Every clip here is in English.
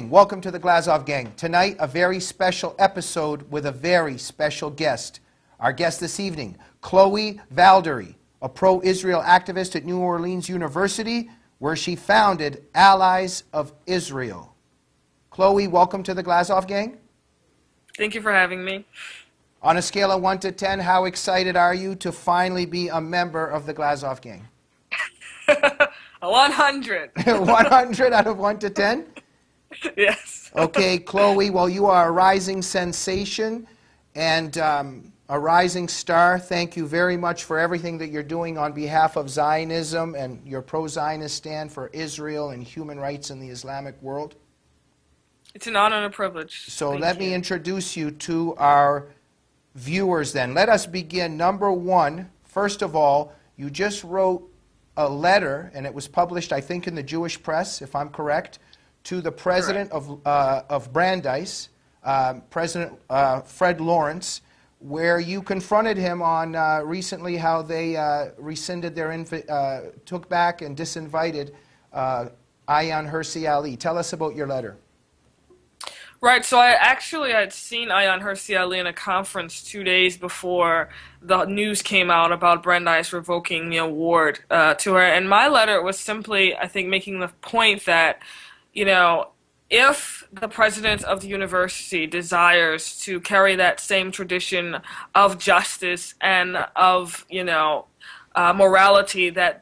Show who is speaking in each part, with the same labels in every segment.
Speaker 1: evening. Welcome to the Glazov Gang. Tonight, a very special episode with a very special guest. Our guest this evening, Chloé Valdary, a pro-Israel activist at New Orleans University, where she founded Allies of Israel. Chloé, welcome to the Glazov Gang.
Speaker 2: Thank you for having me.
Speaker 1: On a scale of 1 to 10, how excited are you to finally be a member of the Glazov Gang?
Speaker 2: 100.
Speaker 1: 100 out of 1 to 10?
Speaker 2: Yes.
Speaker 1: Okay, Chloé, well, you are a rising sensation and a rising star. Thank you very much for everything that you're doing on behalf of Zionism and your pro-Zionist stand for Israel and human rights in the Islamic world.
Speaker 2: It's an honor and a privilege.
Speaker 1: So
Speaker 2: Thank
Speaker 1: let
Speaker 2: you.
Speaker 1: me introduce you to our viewers then. Let us begin. Number one, first of all, you just wrote a letter, and it was published, I think, in the Jewish press, if I'm correct, to the president of Brandeis, President Fred Lawrence, where you confronted him on recently how they rescinded their, took back and disinvited Ayaan Hirsi Ali. Tell us about your letter.
Speaker 2: Right, so I'd seen Ayaan Hirsi Ali in a conference 2 days before the news came out about Brandeis revoking the award to her. And my letter was simply, I think, making the point that, you know, if the president of the university desires to carry that same tradition of justice and of, you know, morality that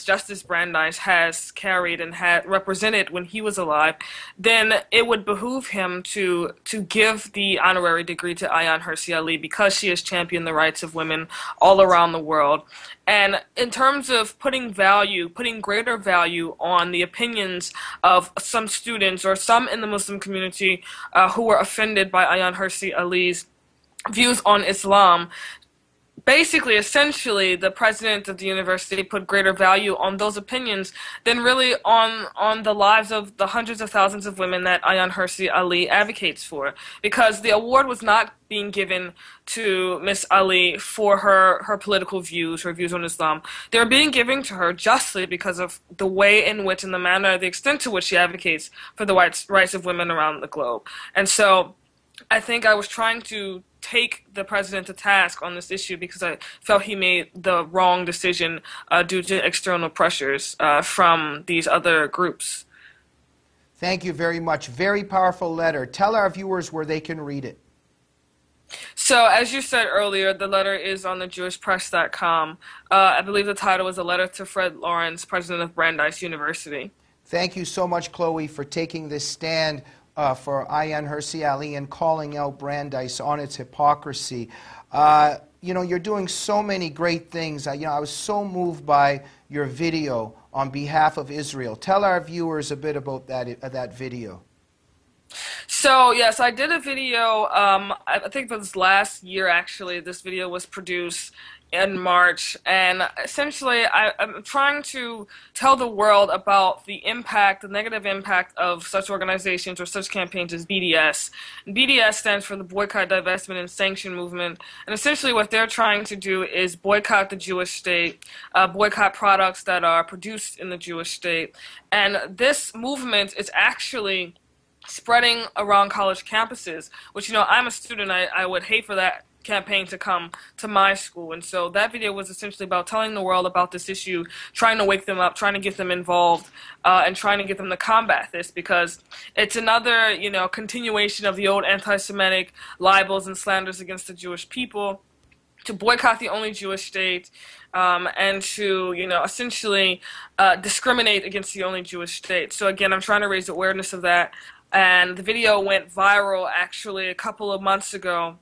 Speaker 2: Justice Brandeis has carried and had represented when he was alive, then it would behoove him to give the honorary degree to Ayaan Hirsi Ali because she has championed the rights of women all around the world. And in terms of putting greater value on the opinions of some students or some in the Muslim community who were offended by Ayaan Hirsi Ali's views on Islam, basically, essentially, the president of the university put greater value on those opinions than really on the lives of the hundreds of thousands of women that Ayaan Hirsi Ali advocates for. Because the award was not being given to Miss Ali for her political views, her views on Islam. They were being given to her justly because of the way in which and the manner, the extent to which she advocates for the rights of women around the globe. And so I think I was trying to take the president to task on this issue because I felt he made the wrong decision due to external pressures from these other groups.
Speaker 1: Thank you very much. Very powerful letter. Tell our viewers where they can read it.
Speaker 2: So, as you said earlier, the letter is on thejewishpress.com. I believe the title is A Letter to Fred Lawrence, President of Brandeis University.
Speaker 1: Thank you so much, Chloé, for taking this stand for Ayaan Hirsi Ali and calling out Brandeis on its hypocrisy. You know, you're doing so many great things. I was so moved by your video on behalf of Israel. Tell our viewers a bit about that video.
Speaker 2: So, yes, I did a video, I think it was last year, actually. This video was produced in March, and essentially I'm trying to tell the world about the negative impact of such organizations or such campaigns as BDS. And BDS stands for the Boycott, Divestment, and Sanction Movement, and essentially what they're trying to do is boycott the Jewish state, boycott products that are produced in the Jewish state, and this movement is actually spreading around college campuses, which, you know, I'm a student, I would hate for that campaign to come to my school. And so that video was essentially about telling the world about this issue, trying to wake them up, trying to get them involved, and trying to get them to combat this, because it's another, you know, continuation of the old anti-Semitic libels and slanders against the Jewish people, to boycott the only Jewish state, and to, you know, essentially discriminate against the only Jewish state. So again, I'm trying to raise awareness of that. And the video went viral actually a couple of months ago.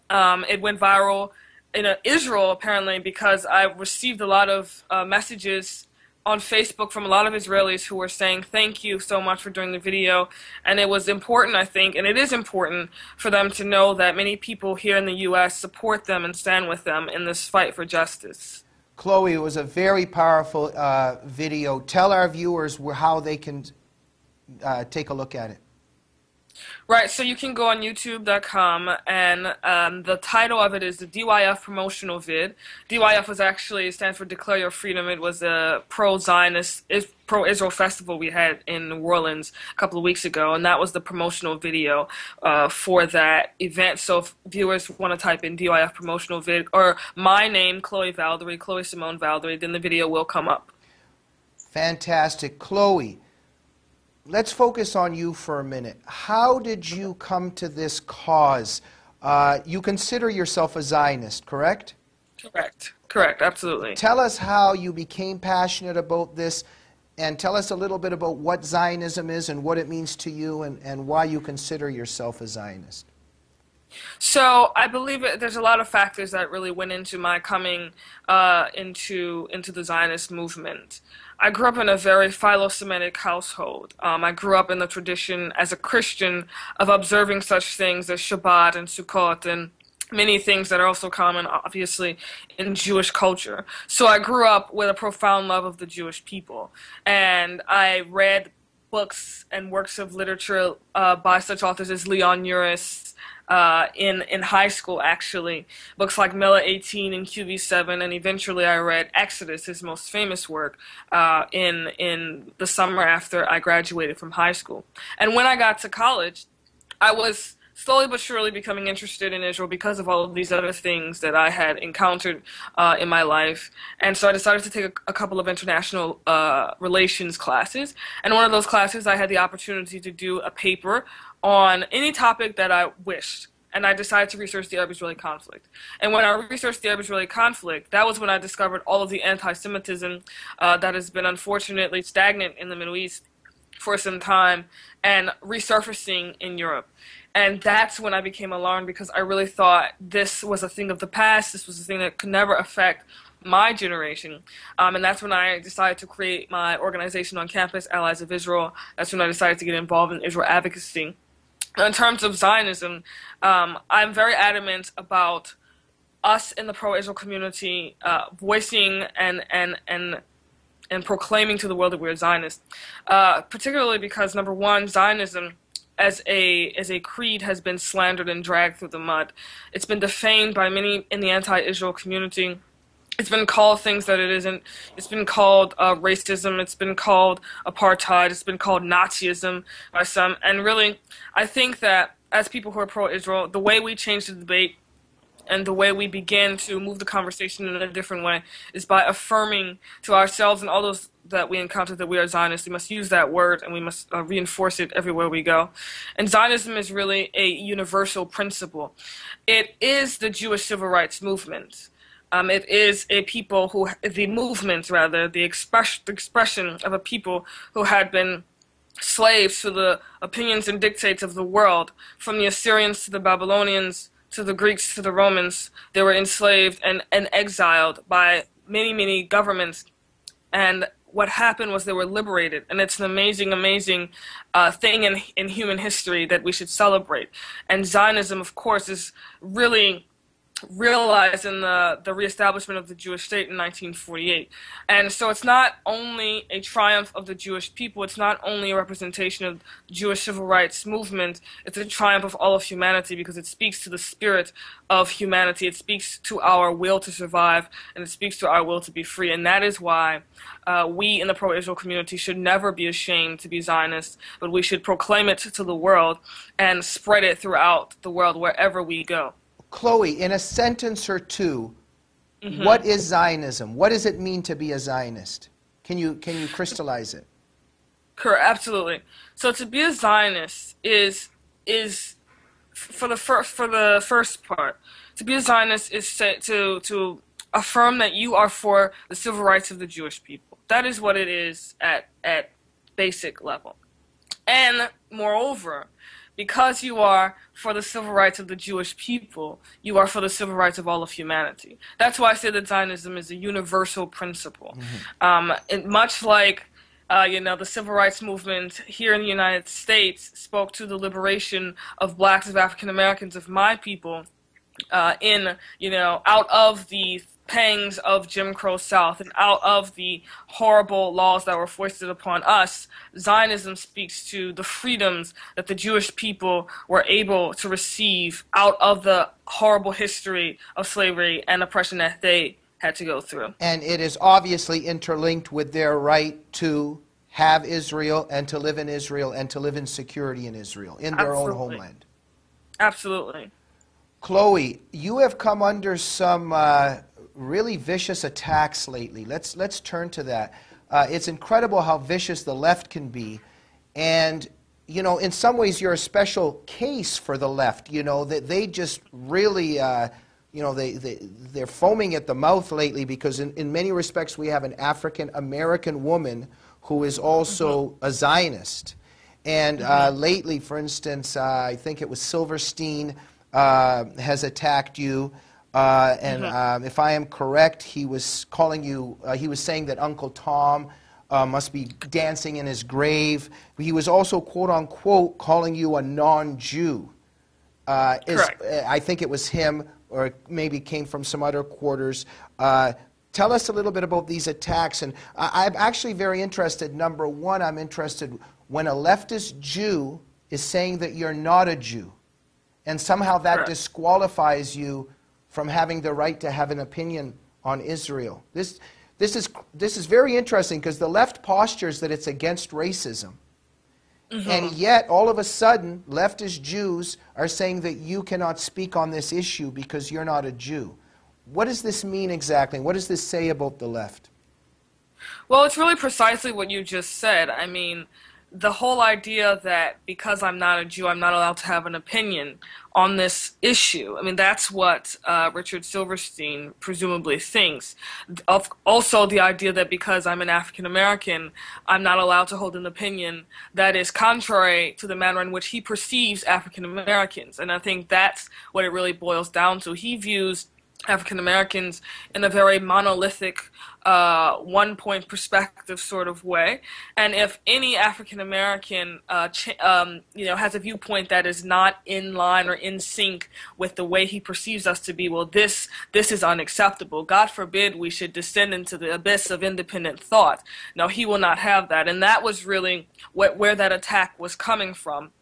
Speaker 2: It went viral in Israel, apparently, because I received a lot of messages on Facebook from a lot of Israelis who were saying, thank you so much for doing the video. And it was important, I think, and it is important for them to know that many people here in the U.S. support them and stand with them in this fight for justice.
Speaker 1: Chloé, it was a very powerful video. Tell our viewers how they can take a look at it.
Speaker 2: Right, so you can go on YouTube.com, and the title of it is the DYF promotional vid. DYF was actually stands for Declare Your Freedom. It was a pro-Zionist, pro-Israel festival we had in New Orleans a couple of weeks ago, and that was the promotional video for that event. So if viewers want to type in DYF promotional vid or my name, Chloé Valdary, Chloé Simone Valdary, then the video will come up.
Speaker 1: Fantastic. Chloe, let's focus on you for a minute. How did you come to this cause? You consider yourself a Zionist, correct?
Speaker 2: Correct, absolutely.
Speaker 1: Tell us how you became passionate about this, and tell us a little bit about what Zionism is and what it means to you, and why you consider yourself a Zionist.
Speaker 2: So I believe there's a lot of factors that really went into my coming into the Zionist movement. I grew up in a very philo-Semitic household. I grew up in the tradition as a Christian of observing such things as Shabbat and Sukkot and many things that are also common, obviously, in Jewish culture. So I grew up with a profound love of the Jewish people. And I read books and works of literature by such authors as Leon Uris, in high school, actually. Books like Mela 18 and QV7, and eventually I read Exodus, his most famous work, in the summer after I graduated from high school. And when I got to college, I was slowly but surely becoming interested in Israel because of all of these other things that I had encountered in my life. And so I decided to take a couple of international relations classes. And one of those classes, I had the opportunity to do a paper on any topic that I wished. And I decided to research the Arab-Israeli conflict. And when I researched the Arab-Israeli conflict, that was when I discovered all of the anti-Semitism that has been unfortunately stagnant in the Middle East for some time and resurfacing in Europe. And that's when I became alarmed, because I really thought this was a thing of the past. This was a thing that could never affect my generation. And that's when I decided to create my organization on campus, Allies of Israel. That's when I decided to get involved in Israel advocacy. In terms of Zionism, I'm very adamant about us in the pro-Israel community voicing and proclaiming to the world that we're Zionists, particularly because, number one, Zionism as a creed has been slandered and dragged through the mud. It's been defamed by many in the anti-Israel community. It's been called things that it isn't. It's been called racism. It's been called apartheid. It's been called Nazism by some. And really, I think that as people who are pro-Israel, the way we change the debate and the way we begin to move the conversation in a different way is by affirming to ourselves and all those that we encounter that we are Zionists. We must use that word, and we must reinforce it everywhere we go. And Zionism is really a universal principle. It is the Jewish civil rights movement. It is a people who, the movement rather, the expression of a people who had been slaves to the opinions and dictates of the world, from the Assyrians to the Babylonians, to the Greeks, to the Romans. They were enslaved and exiled by many, many governments. And what happened was they were liberated. And it's an amazing, amazing thing in human history that we should celebrate. And Zionism, of course, is really realized in the reestablishment of the Jewish state in 1948. And so it's not only a triumph of the Jewish people, it's not only a representation of the Jewish civil rights movement, it's a triumph of all of humanity, because it speaks to the spirit of humanity, it speaks to our will to survive, and it speaks to our will to be free. And that is why we in the pro-Israel community should never be ashamed to be Zionists, but we should proclaim it to the world and spread it throughout the world wherever we go.
Speaker 1: Chloe, in a sentence or two, what is Zionism? What does it mean to be a Zionist? Can you crystallize it?
Speaker 2: Correct, absolutely. So to be a Zionist is for the first part. To be a Zionist is to affirm that you are for the civil rights of the Jewish people. That is what it is at basic level. And moreover, because you are for the civil rights of the Jewish people, you are for the civil rights of all of humanity. That's why I say that Zionism is a universal principle. Much like the civil rights movement here in the United States spoke to the liberation of blacks, of African Americans, of my people, out of the pangs of Jim Crow South and out of the horrible laws that were foisted upon us, Zionism speaks to the freedoms that the Jewish people were able to receive out of the horrible history of slavery and oppression that they had to go through.
Speaker 1: And it is obviously interlinked with their right to have Israel and to live in Israel and to live in security in Israel, in their own homeland.
Speaker 2: Absolutely.
Speaker 1: Chloe, you have come under some really vicious attacks lately. Let's turn to that. It's incredible how vicious the left can be. And, you know, in some ways you're a special case for the left. You know, that they just really, you know, they're foaming at the mouth lately because in many respects we have an African-American woman who is also a Zionist. And lately, for instance, I think it was Silverstein has attacked you. And if I am correct, he was calling you, he was saying that Uncle Tom must be dancing in his grave. He was also, quote unquote, calling you a non-Jew.
Speaker 2: Correct.
Speaker 1: I think it was him, or maybe came from some other quarters. Tell us a little bit about these attacks. And I'm actually very interested. Number one, I'm interested when a leftist Jew is saying that you're not a Jew, and somehow that disqualifies you from having the right to have an opinion on Israel. This is very interesting because the left postures that it's against racism. And yet, all of a sudden, leftist Jews are saying that you cannot speak on this issue because you're not a Jew. What does this mean exactly? What does this say about the left?
Speaker 2: Well, it's really precisely what you just said. I mean, the whole idea that because I'm not a Jew, I'm not allowed to have an opinion on this issue. I mean, that's what Richard Silverstein presumably thinks. Also, the idea that because I'm an African American, I'm not allowed to hold an opinion that is contrary to the manner in which he perceives African Americans. And I think that's what it really boils down to. He views African Americans in a very monolithic, one-point perspective sort of way, and if any African American, you know, has a viewpoint that is not in line or in sync with the way he perceives us to be, well, this is unacceptable. God forbid we should descend into the abyss of independent thought. No, he will not have that, and that was really where that attack was coming from.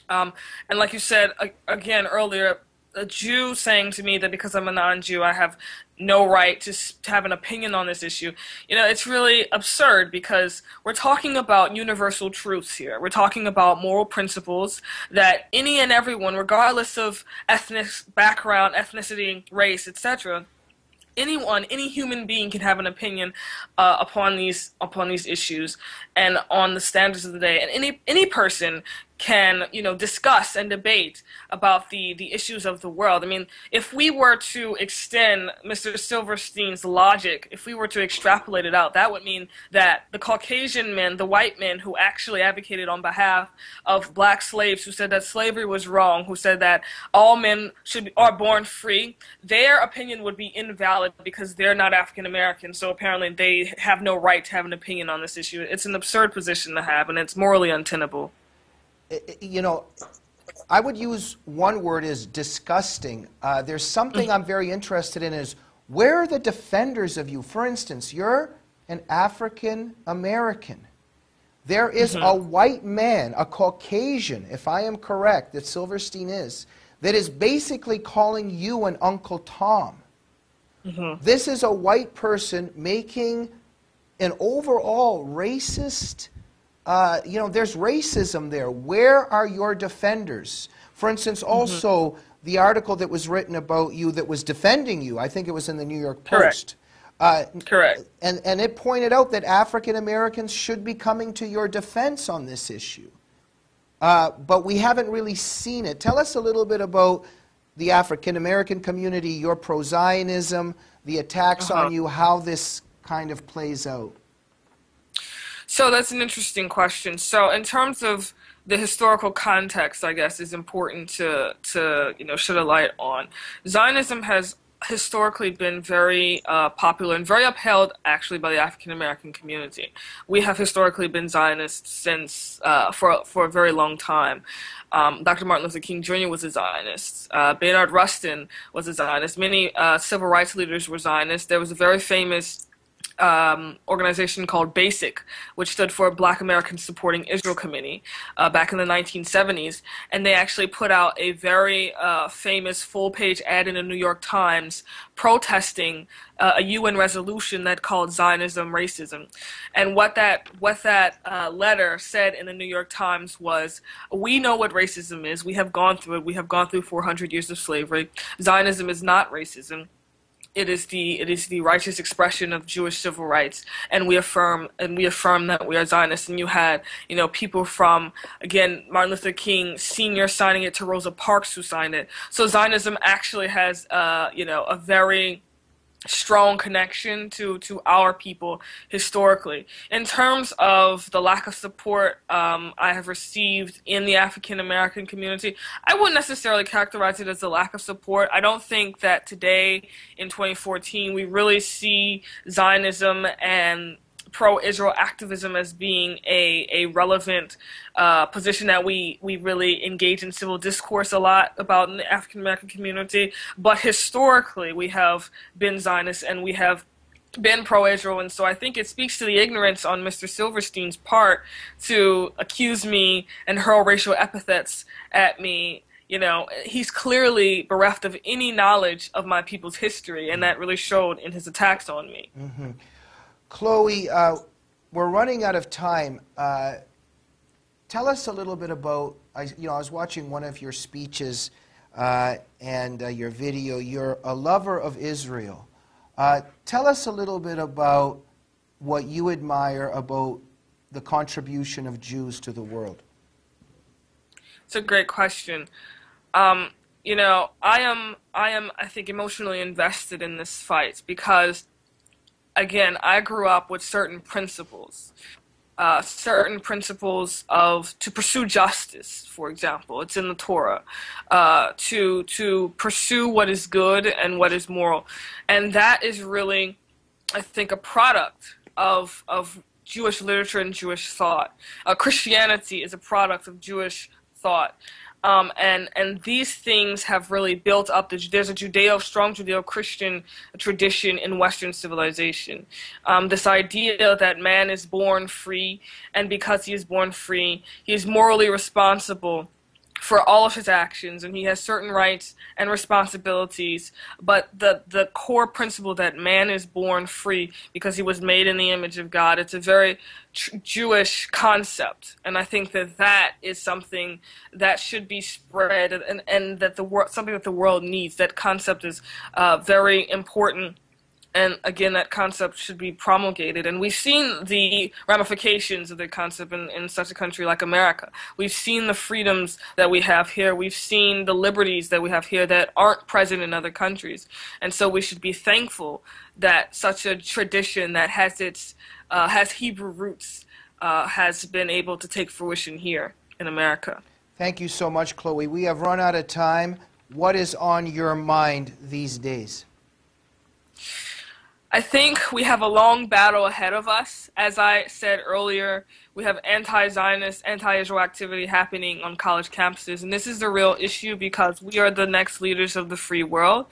Speaker 2: And like you said again earlier, a Jew saying to me that because I'm a non-Jew, I have no right to have an opinion on this issue. You know, it's really absurd because we're talking about universal truths here. We're talking about moral principles that any and everyone, regardless of ethnic background, ethnicity, race, etc., anyone, any human being can have an opinion upon these issues and on the standards of the day, and any person can, you know, discuss and debate about the issues of the world. I mean, if we were to extend Mr. Silverstein's logic, if we were to extrapolate it out, that would mean that the Caucasian men, the white men who actually advocated on behalf of black slaves, who said that slavery was wrong, who said that all men are born free, their opinion would be invalid because they're not African American, so apparently they have no right to have an opinion on this issue. It's an absurd position to have, and it's morally untenable.
Speaker 1: You know, I would use one word is disgusting. There's something I'm very interested in is, where are the defenders of you? For instance, you're an African American. There is a white man, a Caucasian, if I am correct, that Silverstein is, that is basically calling you an Uncle Tom. This is a white person making an overall racist, you know, there's racism there. Where are your defenders? For instance, also, the article that was written about you that was defending you, I think it was in the New York Post.
Speaker 2: Correct.
Speaker 1: And it pointed out that African Americans should be coming to your defense on this issue. But we haven't really seen it. Tell us a little bit about the African American community, your pro-Zionism, the attacks on you, how this kind of plays out.
Speaker 2: So that's an interesting question. So in terms of the historical context, I guess, is important to you know, shed a light on. Zionism has historically been very popular and very upheld, actually, by the African American community. We have historically been Zionists since for a very long time. Dr. Martin Luther King Jr. was a Zionist. Bayard Rustin was a Zionist. Many civil rights leaders were Zionists. There was a very famous organization called BASIC, which stood for Black Americans Supporting Israel Committee, back in the 1970s, and they actually put out a very famous full-page ad in the New York Times protesting a UN resolution that called Zionism racism. And what that letter said in the New York Times was, we know what racism is. We have gone through it. We have gone through 400 years of slavery. Zionism is not racism. It is the righteous expression of Jewish civil rights, and we affirm that we are Zionists. And you had, people from, again, Martin Luther King Sr. signing it to Rosa Parks who signed it. So Zionism actually has a very strong connection to our people historically. In terms of the lack of support I have received in the African American community, I wouldn't necessarily characterize it as a lack of support. I don't think that today in 2014 we really see Zionism and pro-Israel activism as being a relevant position that we really engage in civil discourse a lot about in the African American community. But historically, we have been Zionists and we have been pro-Israel, and so I think it speaks to the ignorance on Mr. Silverstein's part to accuse me and hurl racial epithets at me. He's clearly bereft of any knowledge of my people's history, and that really showed in his attacks on me.
Speaker 1: Mm-hmm. Chloe, we're running out of time. Tell us a little bit about, I was watching one of your speeches and your video. You're a lover of Israel. Tell us a little bit about what you admire about the contribution of Jews to the world.
Speaker 2: It's a great question. I am, I think, emotionally invested in this fight because, again, I grew up with certain principles to pursue justice, for example. It's in the Torah, to pursue what is good and what is moral. And that is really, I think, a product of Jewish literature and Jewish thought. Christianity is a product of Jewish thought. And these things have really built up. There's a strong Judeo-Christian tradition in Western civilization. This idea that man is born free, and because he is born free, he is morally responsible for all of his actions, and he has certain rights and responsibilities. But the core principle that man is born free because he was made in the image of God, it's a very Jewish concept, and I think that is something that should be spread, and that something that the world needs. That concept is very important. And again, that concept should be promulgated. And we've seen the ramifications of the concept in such a country like America. We've seen the freedoms that we have here. We've seen the liberties that we have here that aren't present in other countries. And so we should be thankful that such a tradition that has Hebrew roots has been able to take fruition here in America.
Speaker 1: Thank you so much, Chloe. We have run out of time. What is on your mind these days?
Speaker 2: I think we have a long battle ahead of us. As I said earlier, we have anti-Zionist, anti-Israel activity happening on college campuses, and this is the real issue because we are the next leaders of the free world.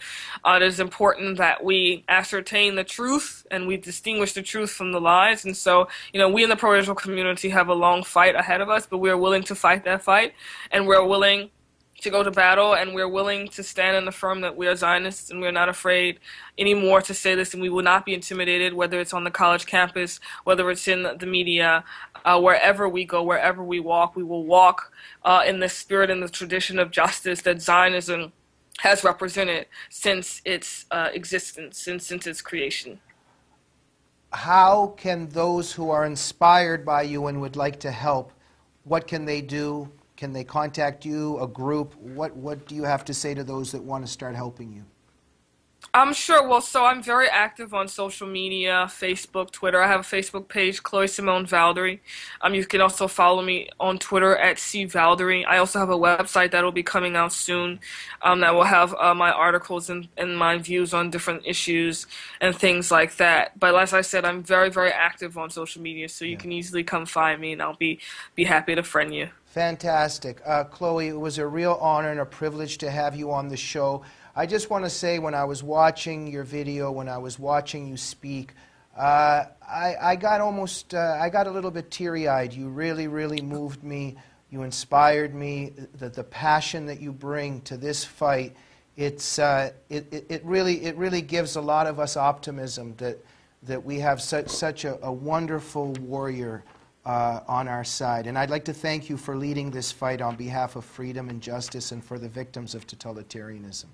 Speaker 2: It is important that we ascertain the truth and we distinguish the truth from the lies, and so, we in the pro-Israel community have a long fight ahead of us, but we are willing to fight that fight, and we're willing to go to battle, and we're willing to stand and affirm that we are Zionists, and we're not afraid anymore to say this, and we will not be intimidated, whether it's on the college campus, whether it's in the media, wherever we go, wherever we walk. We will walk in the spirit and the tradition of justice that Zionism has represented since its existence, since its creation.
Speaker 1: How can those who are inspired by you and would like to help, what can they do? Can they contact you, a group? What do you have to say to those that want to start helping you?
Speaker 2: I'm sure. Well, so I'm very active on social media, Facebook, Twitter. I have a Facebook page, Chloe Simone Valdary. You can also follow me on Twitter at C Valdary. I also have a website that will be coming out soon, that will have my articles and my views on different issues and things like that. But as I said, I'm very, very active on social media, so you can easily come find me, and I'll be happy to friend you.
Speaker 1: Fantastic. Chloe, it was a real honor and a privilege to have you on the show. I just want to say, when I was watching your video, when I was watching you speak, I got a little bit teary-eyed. You really, really moved me. You inspired me. The passion that you bring to this fight, it really gives a lot of us optimism that we have such a wonderful warrior on our side. And I'd like to thank you for leading this fight on behalf of freedom and justice and for the victims of totalitarianism.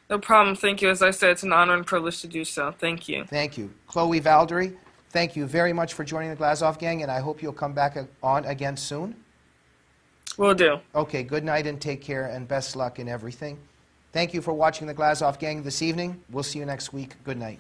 Speaker 2: No problem. Thank you. As I said, it's an honor and privilege to do so. Thank you.
Speaker 1: Thank you. Chloe Valdary, thank you very much for joining the Glazov Gang, and I hope you'll come back on again soon.
Speaker 2: Will do.
Speaker 1: Okay, good night and take care, and best luck in everything. Thank you for watching the Glazov Gang this evening. We'll see you next week. Good night.